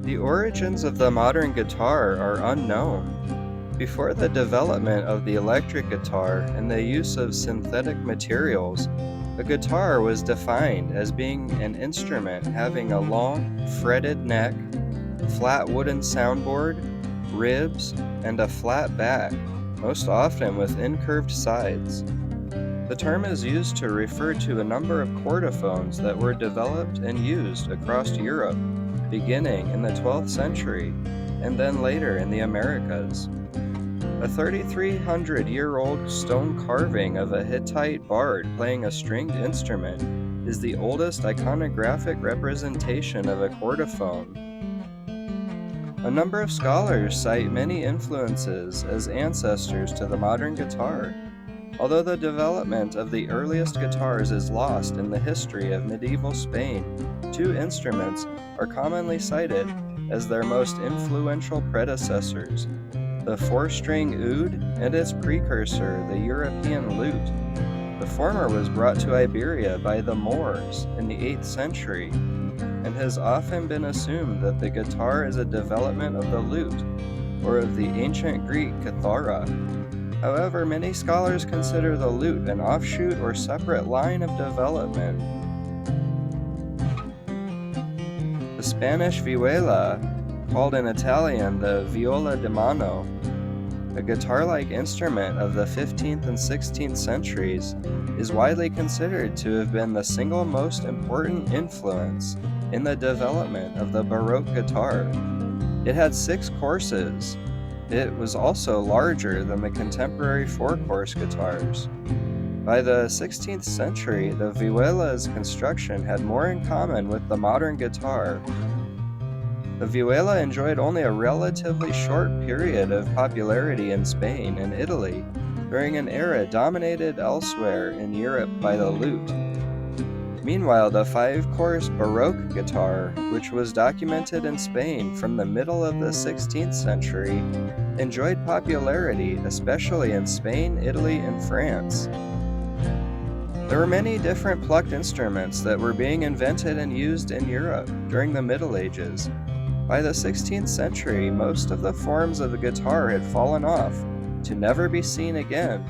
The origins of the modern guitar are unknown. Before the development of the electric guitar and the use of synthetic materials, a guitar was defined as being an instrument having a long, fretted neck, flat wooden soundboard, ribs, and a flat back, most often with incurved sides. The term is used to refer to a number of chordophones that were developed and used across Europe, beginning in the 12th century and then later in the Americas. A 3,300-year-old stone carving of a Hittite bard playing a stringed instrument is the oldest iconographic representation of a chordophone. A number of scholars cite many influences as ancestors to the modern guitar. Although the development of the earliest guitars is lost in the history of medieval Spain, two instruments are commonly cited as their most influential predecessors: the four-string oud and its precursor, the European lute. The former was brought to Iberia by the Moors in the 8th century, and has often been assumed that the guitar is a development of the lute, or of the ancient Greek kithara. However, many scholars consider the lute an offshoot or separate line of development. The Spanish vihuela, called in Italian the viola di mano, a guitar-like instrument of the 15th and 16th centuries, is widely considered to have been the single most important influence in the development of the Baroque guitar. It had 6 courses. It was also larger than the contemporary 4-course guitars. By the 16th century, the vihuela's construction had more in common with the modern guitar. The vihuela enjoyed only a relatively short period of popularity in Spain and Italy, during an era dominated elsewhere in Europe by the lute. Meanwhile, the 5-course Baroque guitar, which was documented in Spain from the middle of the 16th century, enjoyed popularity, especially in Spain, Italy, and France. There were many different plucked instruments that were being invented and used in Europe during the Middle Ages. By the 16th century, most of the forms of the guitar had fallen off, to never be seen again.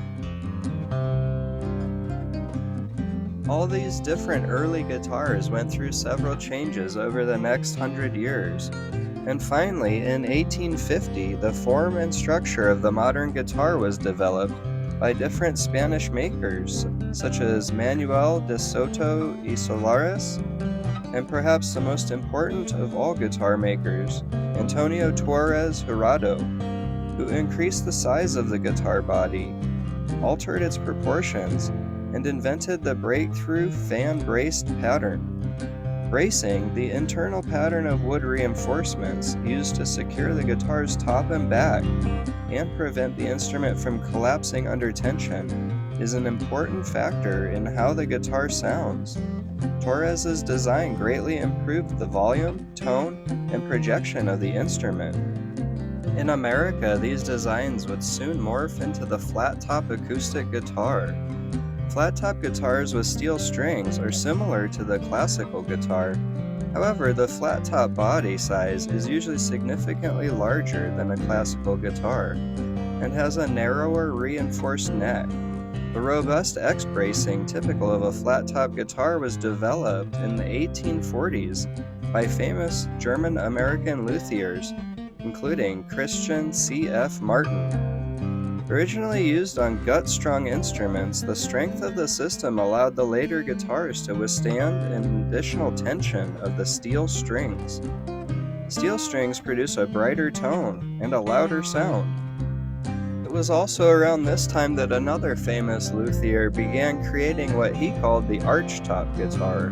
All these different early guitars went through several changes over the next 100 years, and finally, in 1850, the form and structure of the modern guitar was developed by different Spanish makers, such as Manuel de Soto y Solares, and perhaps the most important of all guitar makers, Antonio Torres Jurado, who increased the size of the guitar body, altered its proportions, and invented the breakthrough fan-braced pattern. Bracing, the internal pattern of wood reinforcements used to secure the guitar's top and back and prevent the instrument from collapsing under tension, is an important factor in how the guitar sounds. Torres's design greatly improved the volume, tone, and projection of the instrument. In America, these designs would soon morph into the flat-top acoustic guitar. Flat-top guitars with steel strings are similar to the classical guitar. However, the flat-top body size is usually significantly larger than a classical guitar, and has a narrower reinforced neck. The robust X-bracing typical of a flat-top guitar was developed in the 1840s by famous German-American luthiers, including Christian C.F. Martin. Originally used on gut-strung instruments, the strength of the system allowed the later guitars to withstand an additional tension of the steel strings. Steel strings produce a brighter tone and a louder sound. It was also around this time that another famous luthier began creating what he called the archtop guitar.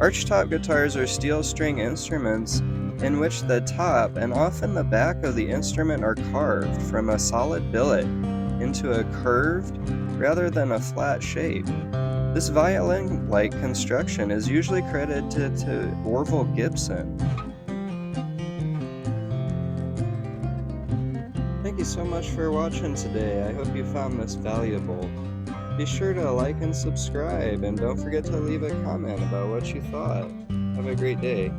Archtop guitars are steel string instruments in which the top and often the back of the instrument are carved from a solid billet into a curved rather than a flat shape. This violin-like construction is usually credited to Orville Gibson. Thank you so much for watching today. I hope you found this valuable. Be sure to like and subscribe, and don't forget to leave a comment about what you thought. Have a great day.